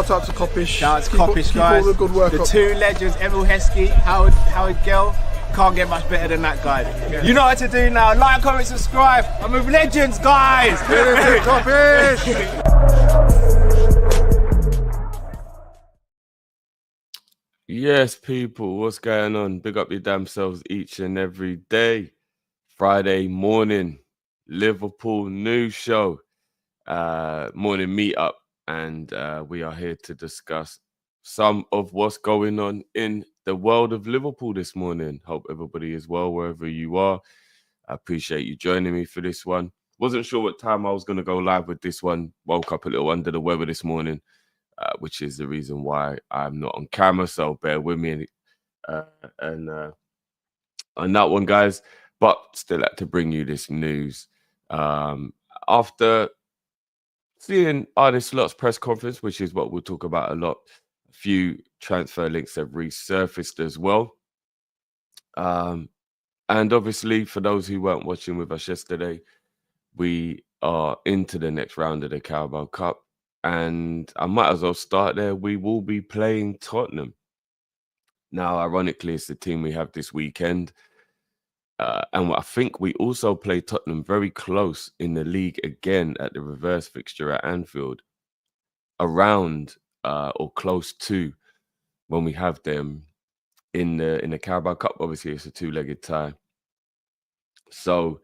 Shout out to Kopish. Shout out to Kopish, keep guys. all the good work the up. two legends, Emil Heskey, Howard Gill. Can't get much better than that, guys. Yeah. You know what to do now. Like, comment, subscribe. I'm with legends, guys. Kopish. Yes, people, what's going on? Big up your damn selves each and every day. Friday morning, Liverpool news show, morning meetup, and we are here to discuss some of what's going on in the world of Liverpool this morning. Hope everybody is well wherever you are. I appreciate you joining me for this one. Wasn't sure what time I was going to go live with this one. Woke up a little under the weather this morning. Which is the reason why I'm not on camera, so bear with me and on that one, guys. But still had to bring you this news. After seeing Arne Slot's press conference, which is what we'll talk about a lot, a few transfer links have resurfaced as well. And obviously, for those who weren't watching with us yesterday, we are into the next round of the Carabao Cup. And I might as well start there. We will be playing Tottenham. Now, ironically, it's the team we have this weekend. And I think we also play Tottenham very close in the league again at the reverse fixture at Anfield. Around or close to when we have them in the Carabao Cup. Obviously, it's a two-legged tie. So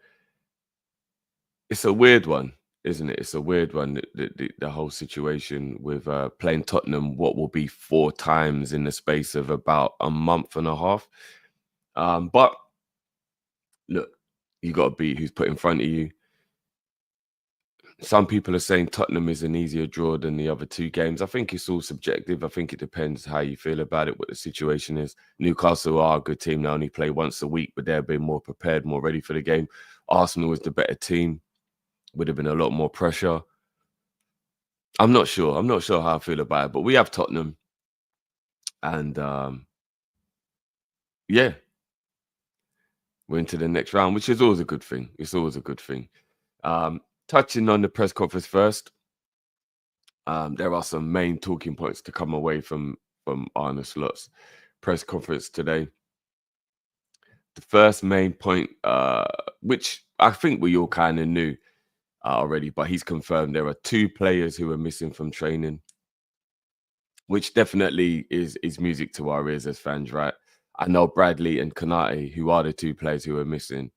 it's a weird one. Isn't it? It's a weird one, the whole situation with playing Tottenham, what will be 4 times in the space of about a month and a half. But look, you got to beat who's put in front of you. Some people are saying Tottenham is an easier draw than the other 2 games. I think it's all subjective. I think it depends how you feel about it, what the situation is. Newcastle are a good team. They only play once a week, but they're being more prepared, more ready for the game. Arsenal is the better team. Would have been a lot more pressure. I'm not sure. I'm not sure how I feel about it, but we have Tottenham. And yeah, we're into the next round, which is always a good thing. It's always a good thing. Touching on the press conference first, there are some main talking points to come away from Arne Slot's press conference today. The first main point, which I think we all kind of knew already, but he's confirmed there are 2 players who are missing from training, which definitely is music to our ears as fans, right? I know Bradley and Konate, who are the 2 players who are missing,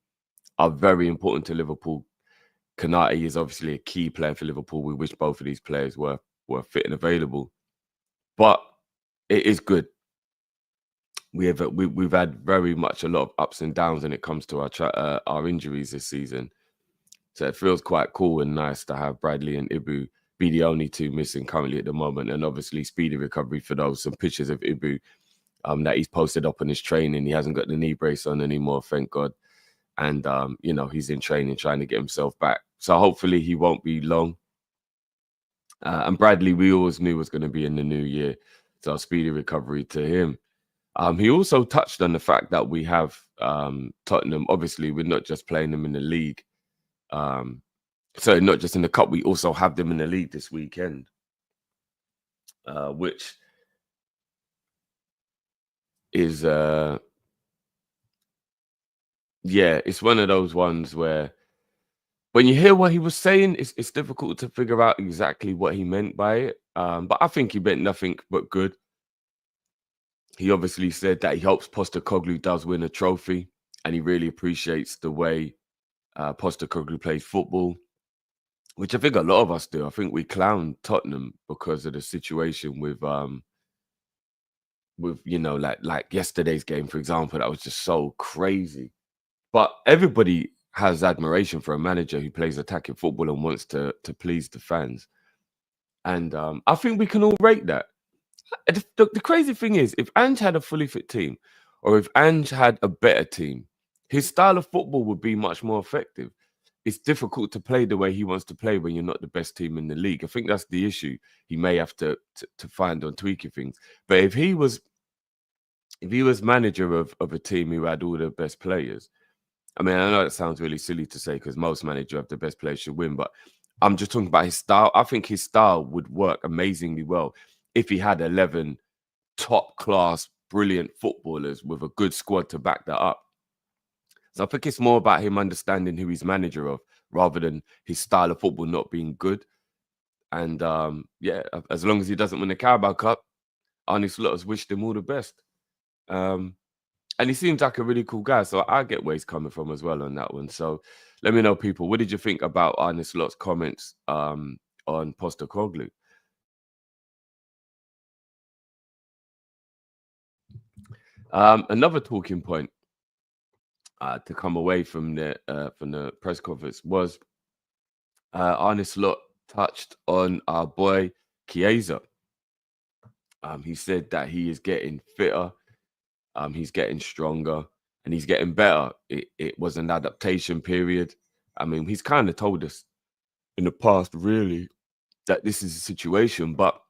are very important to Liverpool. Konate is obviously a key player for Liverpool. We wish both of these players were fit and available, but it is good. We've had very much a lot of ups and downs when it comes to our injuries this season. So it feels quite cool and nice to have Bradley and Ibu be the only 2 missing currently at the moment. And obviously speedy recovery for those. Some pictures of Ibu that he's posted up on his training. He hasn't got the knee brace on anymore, thank God. And, he's in training trying to get himself back. So hopefully he won't be long. And Bradley, we always knew was going to be in the new year. So speedy recovery to him. He also touched on the fact that we have Tottenham. Obviously, we're not just playing them in the league. So not just in the cup, we also have them in the league this weekend, which is it's one of those ones where when you hear what he was saying, it's difficult to figure out exactly what he meant by it. But I think he meant nothing but good. He obviously said that he hopes Postecoglou does win a trophy, and he really appreciates the way Postecoglou plays football, which I think a lot of us do. I think we clown Tottenham because of the situation with like yesterday's game, for example. That was just so crazy. But everybody has admiration for a manager who plays attacking football and wants to please the fans. And I think we can all rate that. The crazy thing is, if Ange had a fully fit team, or if Ange had a better team, his style of football would be much more effective. It's difficult to play the way he wants to play when you're not the best team in the league. I think that's the issue he may have to find on tweaking things. But if he was manager of a team who had all the best players, I mean, I know it sounds really silly to say because most managers of the best players should win, but I'm just talking about his style. I think his style would work amazingly well if he had 11 top class, brilliant footballers with a good squad to back that up. So I think it's more about him understanding who he's manager of rather than his style of football not being good. And yeah, as long as he doesn't win the Carabao Cup, Arne Slot has wished him all the best. And he seems like a really cool guy. So I get where he's coming from as well on that one. So let me know, people, what did you think about Arne Slot's comments on Postecoglou? Another talking point to come away from the press conference was Arne Slot touched on our boy Chiesa. He said that he is getting fitter, he's getting stronger, and he's getting better. It was an adaptation period. I mean, he's kind of told us in the past, really, that this is a situation, but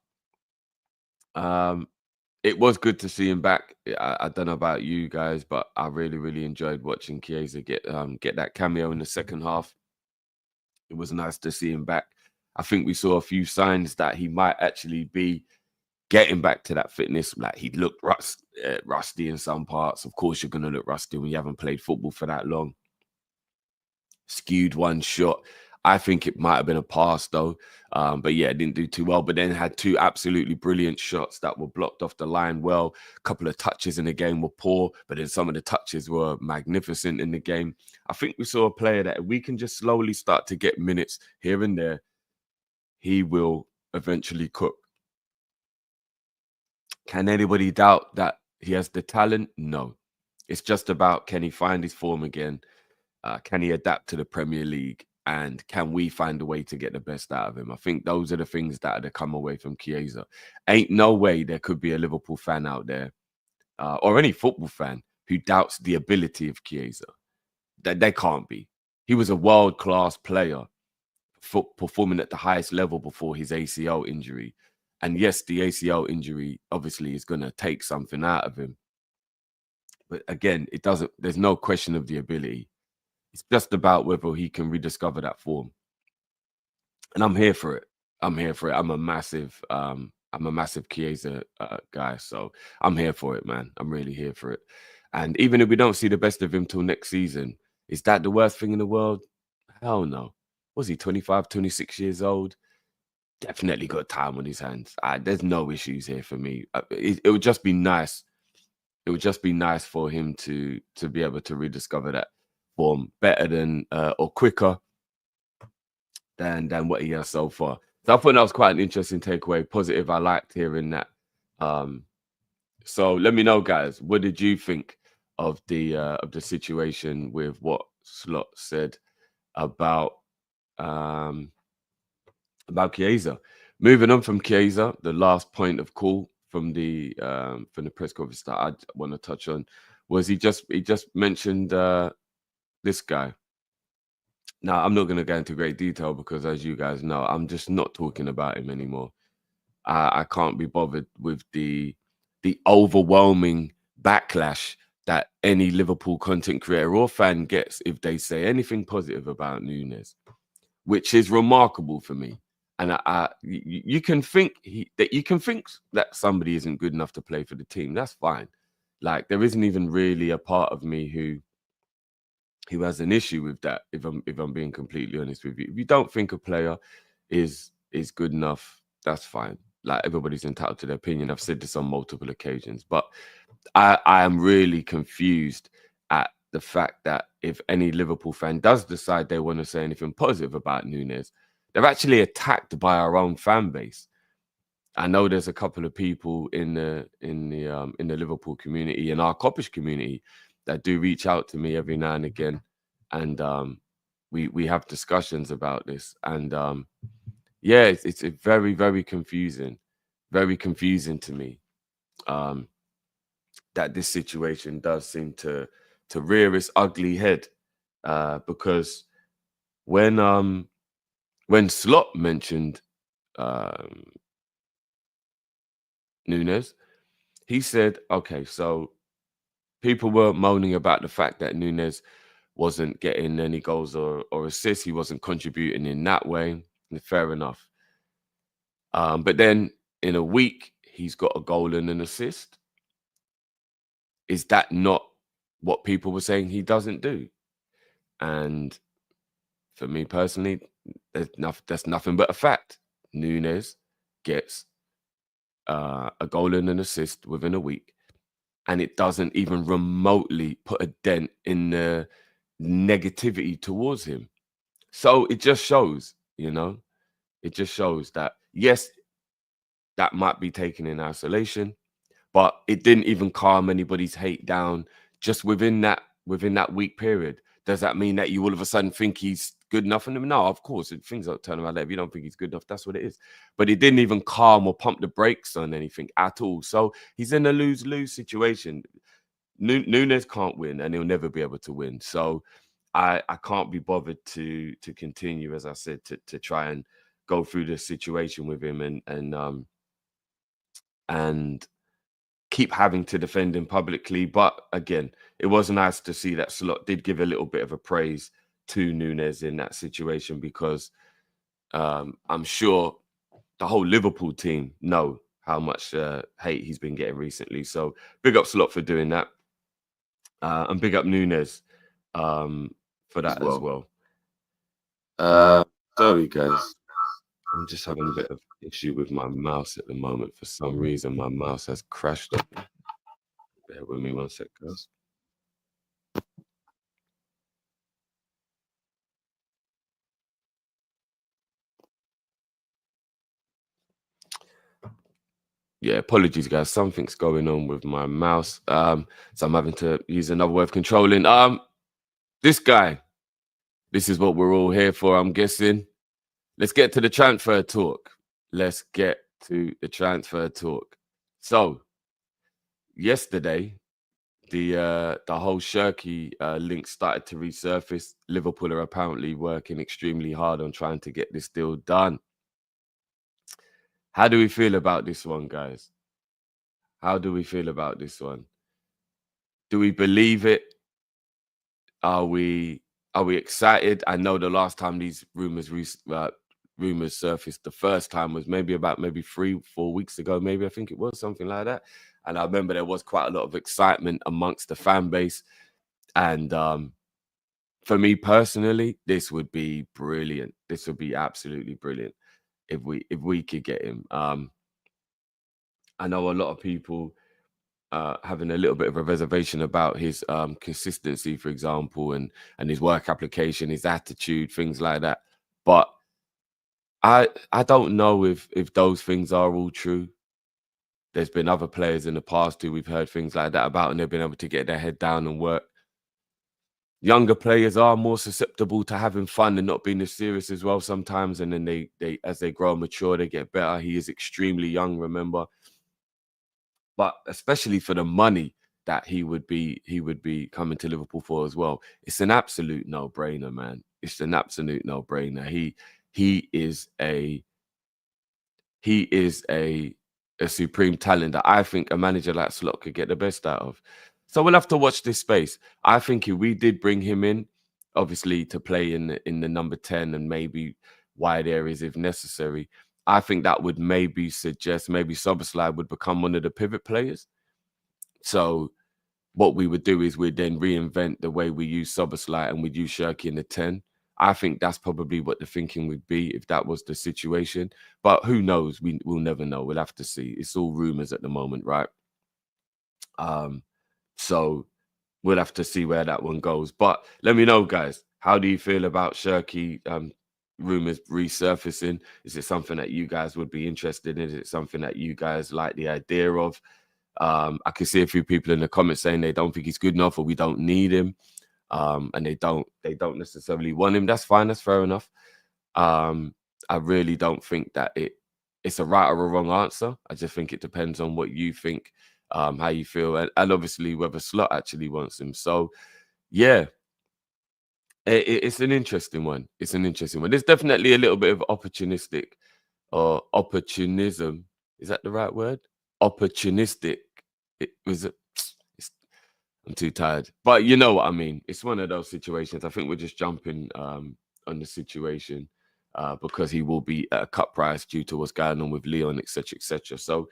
it was good to see him back. I don't know about you guys, but I really, really enjoyed watching Chiesa get that cameo in the second half. It was nice to see him back. I think we saw a few signs that he might actually be getting back to that fitness. Like, he looked rusty in some parts. Of course, you're going to look rusty when you haven't played football for that long. Skewed one shot. I think it might have been a pass, though. But yeah, it didn't do too well. But then had two absolutely brilliant shots that were blocked off the line well. A couple of touches in the game were poor, but then some of the touches were magnificent in the game. I think we saw a player that if we can just slowly start to get minutes here and there, he will eventually cook. Can anybody doubt that he has the talent? No. It's just about, can he find his form again? Can he adapt to the Premier League? And can we find a way to get the best out of him? I think those are the things that have come away from Chiesa. Ain't no way there could be a Liverpool fan out there or any football fan who doubts the ability of Chiesa. They can't be. He was a world-class player performing at the highest level before his ACL injury. And yes, the ACL injury obviously is going to take something out of him. But again, there's no question of the ability. It's just about whether he can rediscover that form. And I'm here for it. I'm a massive Chiesa guy. So I'm here for it, man. I'm really here for it. And even if we don't see the best of him till next season, is that the worst thing in the world? Hell no. Was he 25, 26 years old? Definitely got time on his hands. There's no issues here for me. It would just be nice. It would just be nice for him to be able to rediscover that form better than or quicker than what he has so far. So I thought that was quite an interesting takeaway. Positive. I liked hearing that. So let me know, guys. What did you think of the situation with what Slot said about Chiesa? Moving on from Chiesa, the last point of call from the press conference that I want to touch on was he just mentioned this guy. Now, I'm not going to go into great detail because, as you guys know, I'm just not talking about him anymore. I can't be bothered with the overwhelming backlash that any Liverpool content creator or fan gets if they say anything positive about Nunez, which is remarkable for me. And you can think that somebody isn't good enough to play for the team. That's fine. Like, there isn't even really a part of me who has an issue with that, if I'm being completely honest with you. If you don't think a player is good enough, that's fine. Like, everybody's entitled to their opinion. I've said this on multiple occasions, but I am really confused at the fact that if any Liverpool fan does decide they want to say anything positive about Nunez, they're actually attacked by our own fan base. I know there's a couple of people in the Liverpool community, in our Kopish community, that do reach out to me every now and again, and we have discussions about this. And yeah, it's very, very confusing to me that this situation does seem to rear its ugly head, because when Slot mentioned Nunez, he said, okay, so people were moaning about the fact that Nunez wasn't getting any goals or assists. He wasn't contributing in that way. Fair enough. But then in a week, he's got a goal and an assist. Is that not what people were saying he doesn't do? And for me personally, that's nothing but a fact. Nunez gets a goal and an assist within a week, and it doesn't even remotely put a dent in the negativity towards him. So it just shows, it just shows that, yes, that might be taken in isolation, but it didn't even calm anybody's hate down just within that week period. Does that mean that you all of a sudden think he's good enough? And no, of course, things don't turn around. If you don't think he's good enough, that's what it is. But it didn't even calm or pump the brakes on anything at all. So he's in a lose-lose situation. Nunez can't win, and he'll never be able to win. So I can't be bothered to continue, as I said, to try and go through the situation with him and keep having to defend him publicly. But again, it was nice to see that Slot did give a little bit of a praise to Nunez in that situation, because I'm sure the whole Liverpool team know how much hate he's been getting recently. So big up Slot for doing that. And big up Nunez for that as well. Sorry, guys. I'm just having a bit of issue with my mouse at the moment. For some reason, my mouse has crashed on me. Bear with me 1 sec, guys. Yeah, apologies, guys. Something's going on with my mouse. So I'm having to use another way of controlling. This guy, this is what we're all here for, I'm guessing. Let's get to the transfer talk. Let's get to the transfer talk. So, yesterday, the whole Cherki link started to resurface. Liverpool are apparently working extremely hard on trying to get this deal done. How do we feel about this one, guys? How do we feel about this one? Do we believe it? Are we excited? I know the last time these rumors surfaced, the first time was maybe 3-4 weeks ago, maybe, I think it was something like that. And I remember there was quite a lot of excitement amongst the fan base. And for me personally, this would be brilliant. This would be absolutely brilliant if we could get him. I know a lot of people having a little bit of a reservation about his consistency, for example, and his work application, his attitude, things like that. But I don't know if those things are all true. There's been other players in the past who we've heard things like that about, and they've been able to get their head down and work. Younger players are more susceptible to having fun and not being as serious as well sometimes. And then they as they grow and mature, they get better. He is extremely young, remember. But especially for the money that he would be coming to Liverpool for as well, it's an absolute no-brainer, man. It's an absolute no-brainer. He is a supreme talent that I think a manager like Slot could get the best out of. So we'll have to watch this space. I think if we did bring him in, obviously to play in the number 10 and maybe wide areas if necessary, I think that would maybe suggest maybe Szoboszlai would become one of the pivot players. So what we would do is we'd then reinvent the way we use Szoboszlai and we'd use Cherki in the 10. I think that's probably what the thinking would be if that was the situation. But who knows? We'll never know. We'll have to see. It's all rumors at the moment, right? So we'll have to see where that one goes. But let me know, guys. How do you feel about Cherki rumors resurfacing? Is it something that you guys would be interested in? Is it something that you guys like the idea of? I can see a few people in the comments saying they don't think he's good enough or we don't need him. And they don't necessarily want him. That's fine. That's fair enough. I really don't think that it's a right or a wrong answer. I just think it depends on what you think, how you feel, and obviously whether Slot actually wants him. So, yeah, it's an interesting one. It's an interesting one. There's definitely a little bit of opportunistic or opportunism. Is that the right word? Opportunistic. I'm too tired. But you know what I mean. It's one of those situations. I think we're just jumping on the situation because he will be at a cut price due to what's going on with Leon, etc., etc. So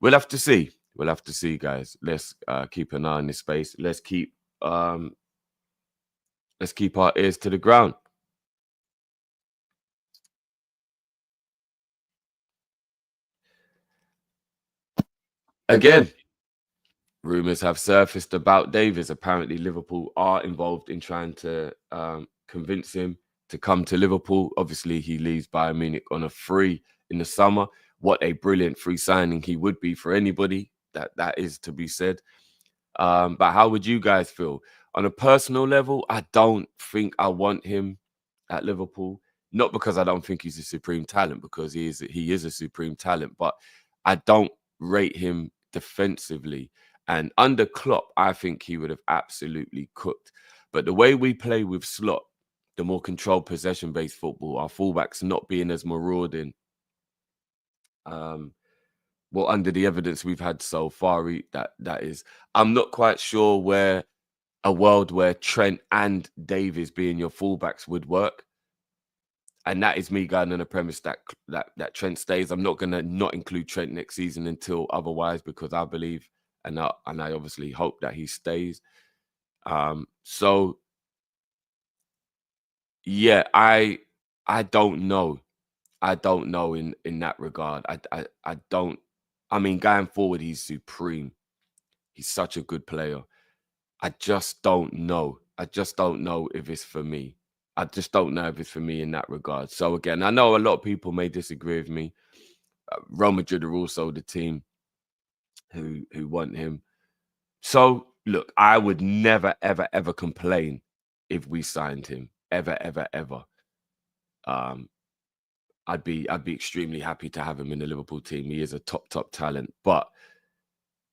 we'll have to see. We'll have to see, guys. Let's keep an eye on this space. Let's keep our ears to the ground. Again, rumors have surfaced about Davies. Apparently, Liverpool are involved in trying to convince him to come to Liverpool. Obviously, he leaves Bayern Munich on a free in the summer. What a brilliant free signing he would be for anybody. That is to be said. But how would you guys feel? On a personal level, I don't think I want him at Liverpool. Not because I don't think he's a supreme talent, because he is a supreme talent, but I don't rate him defensively. And under Klopp, I think he would have absolutely cooked. But the way we play with Slot, the more controlled possession-based football, our fullbacks not being as marauding, well, under the evidence we've had so far, that is, I'm not quite sure where a world where Trent and Davies being your fullbacks would work. And that is me going on the premise that Trent stays. I'm not going to not include Trent next season until otherwise, because I believe and I obviously hope that he stays. So yeah, I don't know. I don't know in that regard. I don't. I mean, going forward, he's supreme. He's such a good player. I just don't know. I just don't know if it's for me. I just don't know if it's for me in that regard. So again, I know a lot of people may disagree with me. Real Madrid are also the team who want him. So look, I would never, ever, ever complain if we signed him. Ever, ever, ever. I'd be extremely happy to have him in the Liverpool team. He is a top talent. But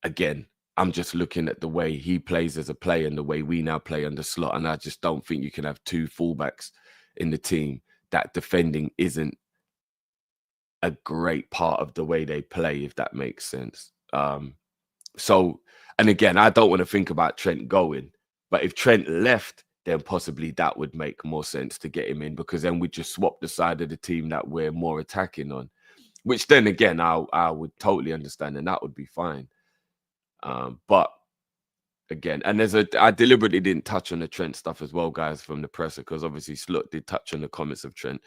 again, I'm just looking at the way he plays as a player and the way we now play under Slot. And I just don't think you can have two fullbacks in the team. That defending isn't a great part of the way they play, if that makes sense. So, and again, I don't want to think about Trent going, but if Trent left, then possibly that would make more sense to get him in, because then we just swap the side of the team that we're more attacking on, which then again, I would totally understand, and that would be fine. But again, and I deliberately didn't touch on the Trent stuff as well, guys, from the presser, because obviously Slot did touch on the comments of Trent.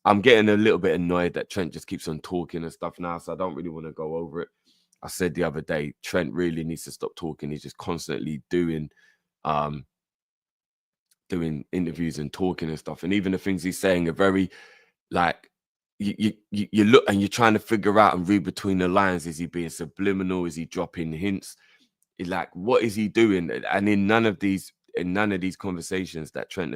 I'm getting a little bit annoyed that Trent just keeps on talking and stuff now, so I don't really want to go over it. I said the other day, Trent really needs to stop talking. He's just constantly doing interviews and talking and stuff, and even the things he's saying are very like you look and you're trying to figure out and read between the lines. Is he being subliminal? Is he dropping hints? Like, what is he doing? And in none of these conversations that Trent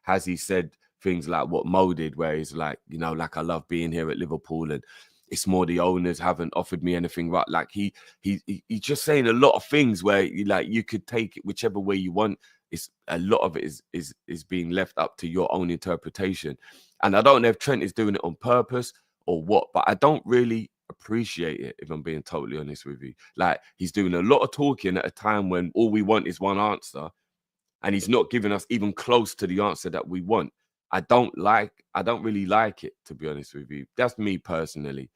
has he said things like what Mo did, where he's like, you know, like, I love being here at Liverpool and it's more the owners haven't offered me anything, right? Like he's just saying a lot of things where you could take it whichever way you want. It's a lot of it is being left up to your own interpretation. And I don't know if Trent is doing it on purpose or what, but I don't really appreciate it, if I'm being totally honest with you. Like, he's doing a lot of talking at a time when all we want is one answer, and he's not giving us even close to the answer that we want. I don't really like it, to be honest with you. That's me personally.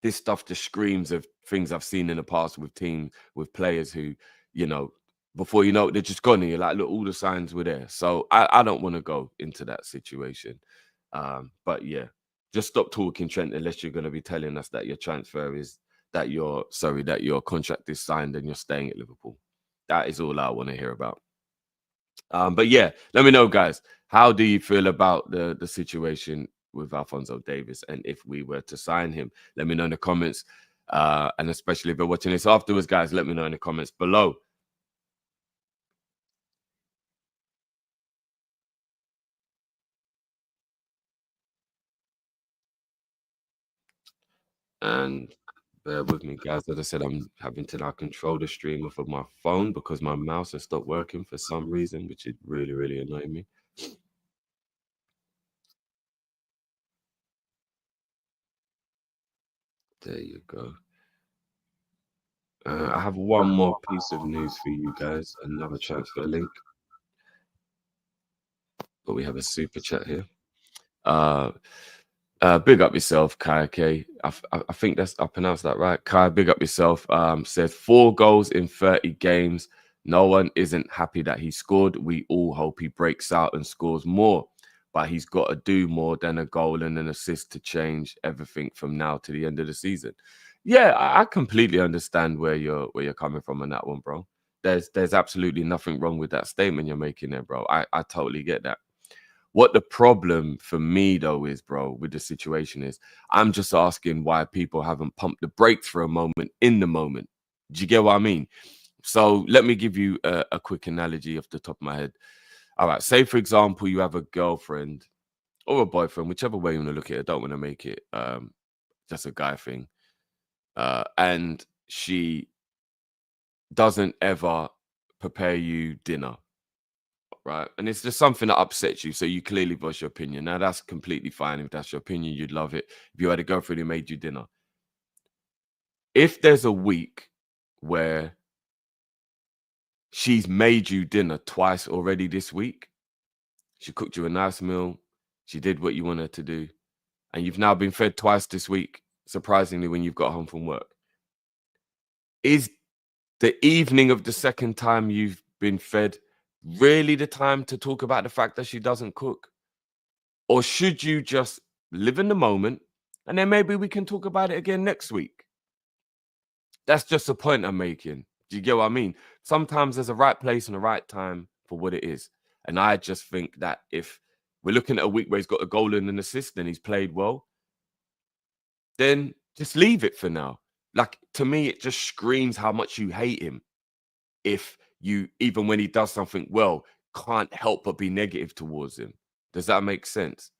This stuff just screams of things I've seen in the past with teams, with players who, you know, before you know it, they're just gone and you're like, look, all the signs were there. So I don't want to go into that situation. But yeah, just stop talking, Trent, unless you're going to be telling us that your your contract is signed and you're staying at Liverpool. That is all I want to hear about. But yeah, let me know, guys. How do you feel about the situation with Alphonso Davies, and if we were to sign him? Let me know in the comments. And especially if you're watching this afterwards, guys, let me know in the comments below. And bear with me, guys. As I said, I'm having to now control the stream off of my phone because my mouse has stopped working for some reason, which is really, really annoying me. There you go. I have one more piece of news for you guys, another transfer link. But we have a super chat here. Big up yourself, Kai K. I think I pronounced that right. Kai, big up yourself. Says 4 goals in 30 games. No one isn't happy that he scored. We all hope he breaks out and scores more. But he's got to do more than a goal and an assist to change everything from now to the end of the season. Yeah, I completely understand where you're coming from on that one, bro. There's absolutely nothing wrong with that statement you're making there, bro. I totally get that. What the problem for me, though, is, bro, with the situation is, I'm just asking why people haven't pumped the brakes for a moment in the moment. Do you get what I mean? So let me give you a quick analogy off the top of my head. All right, say, for example, you have a girlfriend or a boyfriend, whichever way you want to look at it. I don't want to make it just a guy thing. And she doesn't ever prepare you dinner. Right. And it's just something that upsets you. So you clearly voice your opinion. Now, that's completely fine. If that's your opinion, you'd love it. If you had a girlfriend who made you dinner. If there's a week where she's made you dinner twice already this week, she cooked you a nice meal, she did what you want her to do, and you've now been fed twice this week, surprisingly, when you've got home from work. Is the evening of the second time you've been fed really the time to talk about the fact that she doesn't cook? Or should you just live in the moment and then maybe we can talk about it again next week? That's just a point I'm making. Do you get what I mean? Sometimes there's a right place and a right time for what it is. And I just think that if we're looking at a week where he's got a goal and an assist and he's played well, then just leave it for now. Like, to me, it just screams how much you hate him. If you, even when he does something well, can't help but be negative towards him. Does that make sense?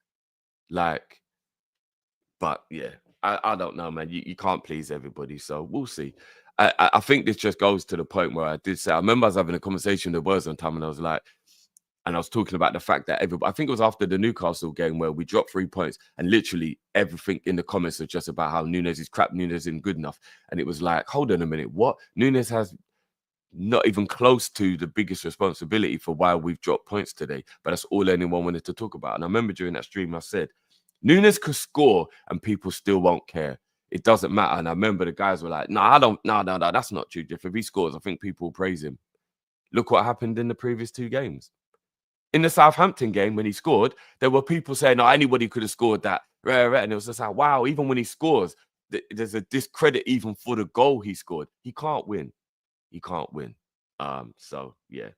Like, but yeah, I don't know, man. You can't please everybody, so we'll see. I think this just goes to the point where I did say, I remember I was having a conversation with Words on time, and I was like, and I was talking about the fact that everybody, I think it was after the Newcastle game where we dropped 3 points, and literally everything in the comments was just about how Nunez is crap, Nunez isn't good enough. And it was like, hold on a minute, what? Nunez has not even close to the biggest responsibility for why we've dropped points today. But that's all anyone wanted to talk about. And I remember during that stream, I said, Nunez could score and people still won't care. It doesn't matter. And I remember the guys were like, no, that's not true, Jeff. If he scores, I think people praise him. Look what happened in the previous 2 games. In the Southampton game, when he scored, there were people saying, no, anybody could have scored that. And it was just like, wow, even when he scores, there's a discredit even for the goal he scored. He can't win. He can't win. So yeah,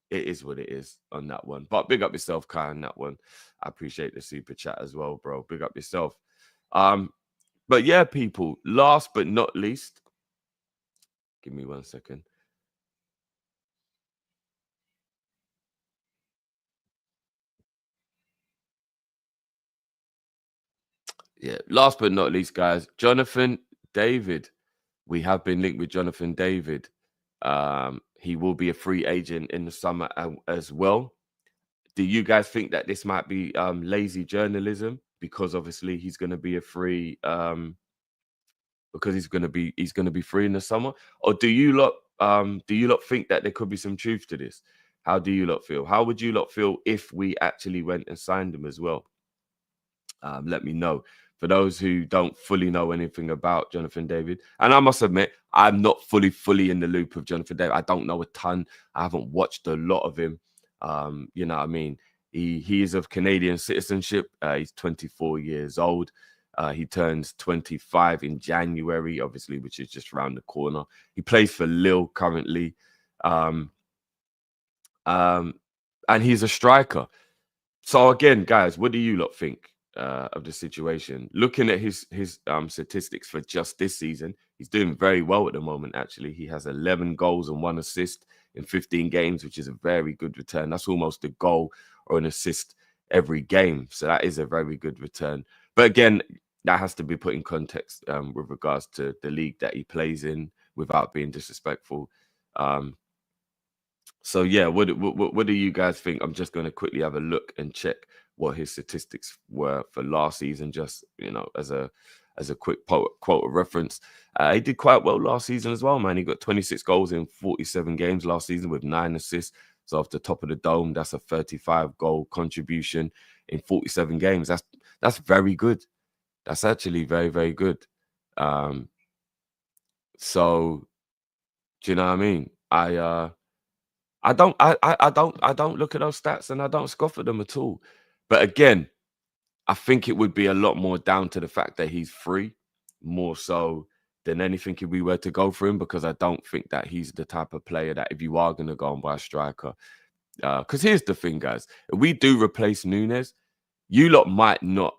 it is what it is on that one. But big up yourself, Kai, on that one. I appreciate the super chat as well, bro. Big up yourself. But yeah, people, last but not least, give me 1 second. Yeah, last but not least, guys, Jonathan David. We have been linked with Jonathan David. He will be a free agent in the summer as well. Do you guys think that this might be lazy journalism? Because obviously he's going to be a free because he's going to be free in the summer, or do you lot think that there could be some truth to this? How do you lot feel? How would you lot feel if we actually went and signed him as well? Let me know. For those who don't fully know anything about Jonathan David, and I must admit, I'm not fully in the loop of Jonathan David. I don't know a ton. I haven't watched a lot of him. You know what I mean? He is of Canadian citizenship. He's 24 years old. He turns 25 in January, obviously, which is just around the corner. He plays for Lille currently. And he's a striker. So again, guys, what do you lot think of the situation? Looking at his statistics for just this season, he's doing very well at the moment, actually. He has 11 goals and 1 assist in 15 games, which is a very good return. That's almost a goal or an assist every game. So that is a very good return. But again, that has to be put in context with regards to the league that he plays in, without being disrespectful. So yeah, what do you guys think? I'm just going to quickly have a look and check what his statistics were for last season, just as a quick quote of reference. He did quite well last season as well, man. He got 26 goals in 47 games last season with 9 assists. So off the top of the dome, that's a 35 goal contribution in 47 games. That's very good. That's actually very, very good. So do you know what I mean? I don't look at those stats and I don't scoff at them at all. But again, I think it would be a lot more down to the fact that he's free, more so than anything if we were to go for him, because I don't think that he's the type of player that if you are going to go and buy a striker, because here's the thing, guys, if we do replace Nunez, you lot might not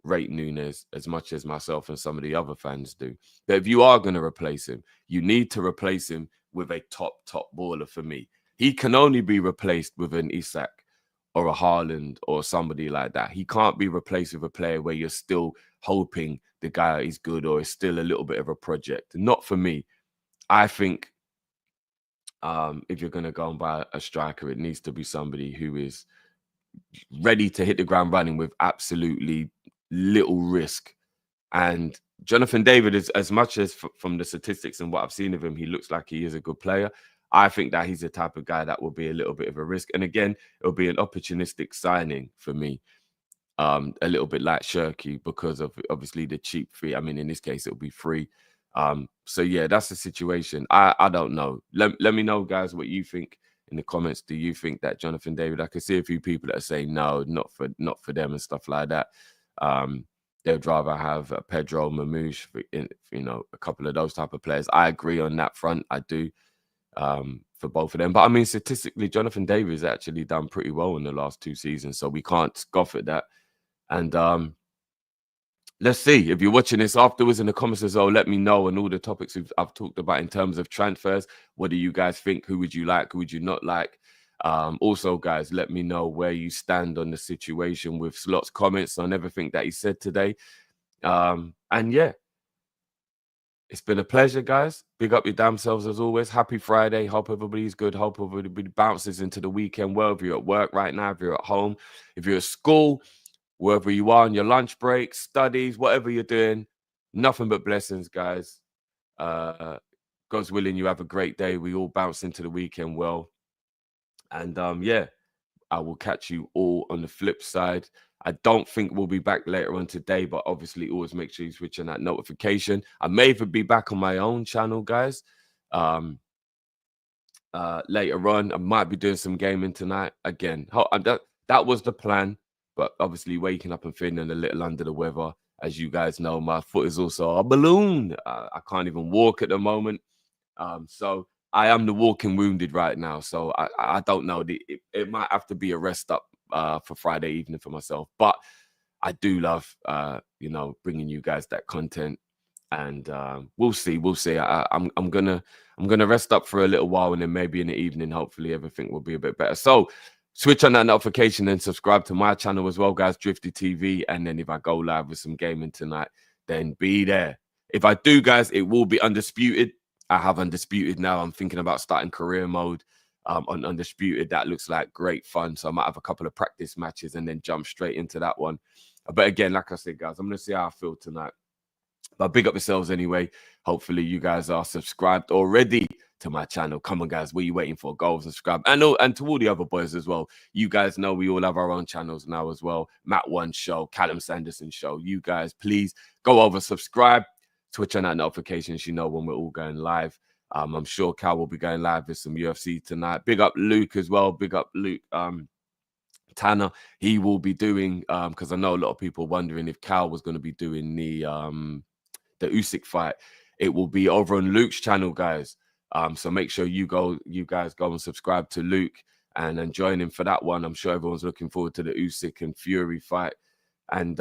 rate Nunez as much as myself and some of the other fans do. But if you are going to replace him, you need to replace him with a top baller for me. He can only be replaced with an Isak or a Haaland or somebody like that. He can't be replaced with a player where you're still hoping the guy is good or is still a little bit of a project. Not for me. I think if you're going to go and buy a striker, it needs to be somebody who is ready to hit the ground running with absolutely little risk. And Jonathan David is, as much as from the statistics and what I've seen of him, he looks like he is a good player. I think that he's the type of guy that will be a little bit of a risk. And again, it'll be an opportunistic signing for me, a little bit like Cherki, because of obviously the cheap fee. I mean, in this case, it'll be free. So yeah, that's the situation. I don't know. Let me know, guys, what you think in the comments. Do you think that Jonathan David? I can see a few people that are saying no, not for them and stuff like that. They'd rather have Pedro, Mamouche, a couple of those type of players. I agree on that front. I do, for both of them. But I mean, statistically, Jonathan David has actually done pretty well in the last 2 seasons, so we can't scoff at that. And let's see. If you're watching this afterwards in the comments as well, let me know on all the topics I've talked about in terms of transfers. What do you guys think? Who would you like? Who would you not like? Also, guys, let me know where you stand on the situation with Slot's comments on everything that he said today. And yeah, it's been a pleasure, guys. Big up your damn selves as always. Happy Friday. Hope everybody's good. Hope everybody bounces into the weekend well. If you're at work right now, if you're at home, if you're at school, wherever you are on your lunch break, studies, whatever you're doing, nothing but blessings, guys. God's willing, you have a great day. We all bounce into the weekend well. And yeah, I will catch you all on the flip side. I don't think we'll be back later on today, but obviously always make sure you switch on that notification. I may even be back on my own channel, guys. Later on, I might be doing some gaming tonight. Again, that was the plan, but obviously waking up and feeling a little under the weather. As you guys know, my foot is also a balloon. I can't even walk at the moment. So I am the walking wounded right now. So I don't know. It might have to be a rest up for Friday evening for myself. But I do love, bringing you guys that content. And we'll see. I'm gonna rest up for a little while, and then maybe in the evening, hopefully everything will be a bit better. So switch on that notification and subscribe to my channel as well, guys, Drifty TV. And then if I go live with some gaming tonight, then be there. If I do, guys, it will be Undisputed. I have Undisputed now. I'm thinking about starting career mode on Undisputed. That looks like great fun. So I might have a couple of practice matches and then jump straight into that one. But again, like I said, guys, I'm going to see how I feel tonight. But big up yourselves anyway. Hopefully you guys are subscribed already to my channel. Come on, guys. What are you waiting for? Go and subscribe. And to all the other boys as well. You guys know we all have our own channels now as well. Matt One Show, Callum Sanderson Show. You guys, please go over, subscribe. Switch on that notifications, when we're all going live. I'm sure Cal will be going live with some UFC tonight. Big up Luke as well. Big up Luke Tanner. He will be doing, because I know a lot of people wondering if Cal was going to be doing the Usyk fight. It will be over on Luke's channel, guys. So make sure you guys go and subscribe to Luke and join him for that one. I'm sure everyone's looking forward to the Usyk and Fury fight. And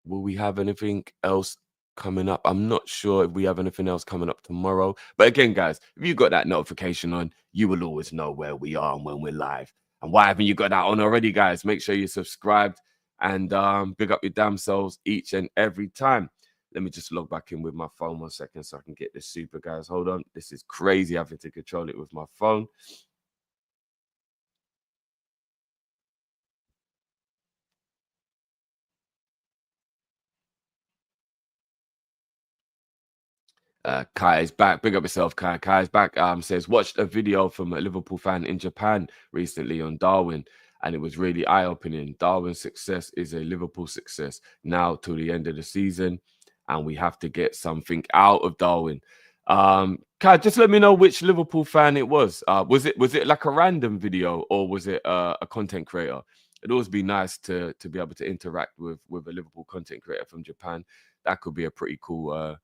will we have anything else coming up? I'm not sure if we have anything else coming up tomorrow. But again, guys, if you got that notification on, you will always know where we are and when we're live. And why haven't you got that on already, guys? Make sure you're subscribed and big up your damn selves each and every time. Let me just log back in with my phone 1 second so I can get this super, guys. Hold on. This is crazy having to control it with my phone. Kai is back. Big up yourself, Kai. Kai is back. Says, watched a video from a Liverpool fan in Japan recently on Darwin. and it was really eye-opening. Darwin's success is a Liverpool success now till the end of the season, and we have to get something out of Darwin. Kai, just let me know which Liverpool fan it was. Was it like a random video, or was it a content creator? It'd always be nice to be able to interact with a Liverpool content creator from Japan. That could be a pretty cool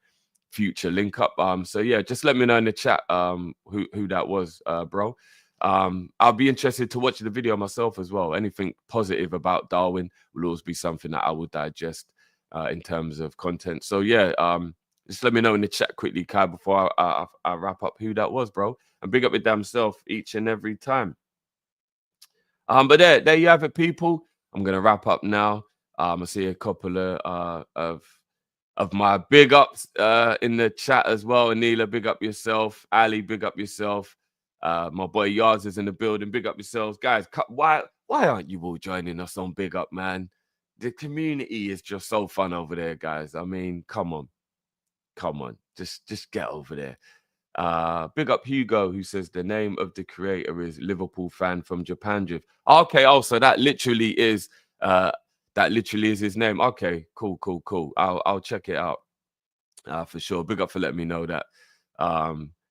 future link up. So yeah, just let me know in the chat who that was, bro. I'll be interested to watch the video myself as well. Anything positive about Darwin will always be something that I will digest in terms of content. So yeah, just let me know in the chat quickly, Kai, before I wrap up who that was, bro. And big up your damn self each and every time. But there you have it, people. I'm gonna wrap up now. I see a couple of my big ups in the chat as well. Anila, big up yourself. Ali, big up yourself. My boy Yards is in the building. Big up yourselves, guys. Why aren't you all joining us on Big Up, man? The community is just so fun over there, guys. I mean, come on, just get over there. Big up Hugo, who says the name of the creator is Liverpool fan from Japan Drift. Okay, so that literally is his name. Okay, cool. I'll check it out for sure. Big up for letting me know that.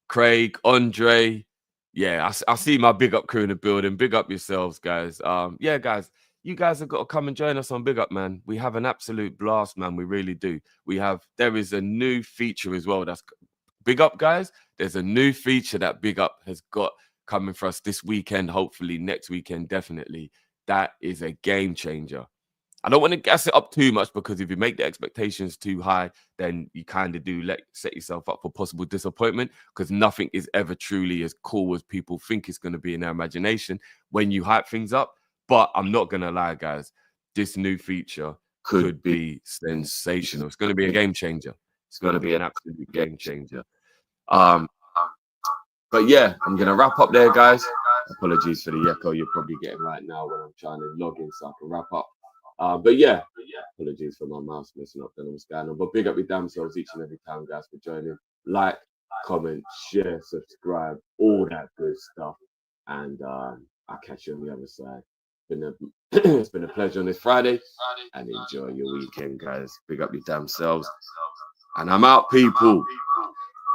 Craig, Andre, yeah, I see my big up crew in the building. Big up yourselves, guys. Yeah, guys, you guys have got to come and join us on Big Up, man. We have an absolute blast, man. We really do. There is a new feature as well. That's Big Up, guys. There's a new feature that Big Up has got coming for us this weekend, hopefully next weekend, definitely. That is a game changer. I don't want to gas it up too much, because if you make the expectations too high, then you kind of do set yourself up for possible disappointment, because nothing is ever truly as cool as people think it's going to be in their imagination when you hype things up. But I'm not going to lie, guys. This new feature could be sensational. It's going to be a game changer. It's going to be an absolute game changer. But yeah, I'm going to wrap up there, guys. Apologies for the echo you're probably getting right now when I'm trying to log in so I can wrap up. But yeah, apologies for my mouse messing up. Don't know what's going on. But big up your damn selves each and every time, guys, for joining. Like, comment, share, subscribe, all that good stuff. And I'll catch you on the other side. It's been a pleasure on this Friday. And enjoy your weekend, guys. Big up your damn selves. And I'm out, people.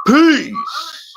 Peace.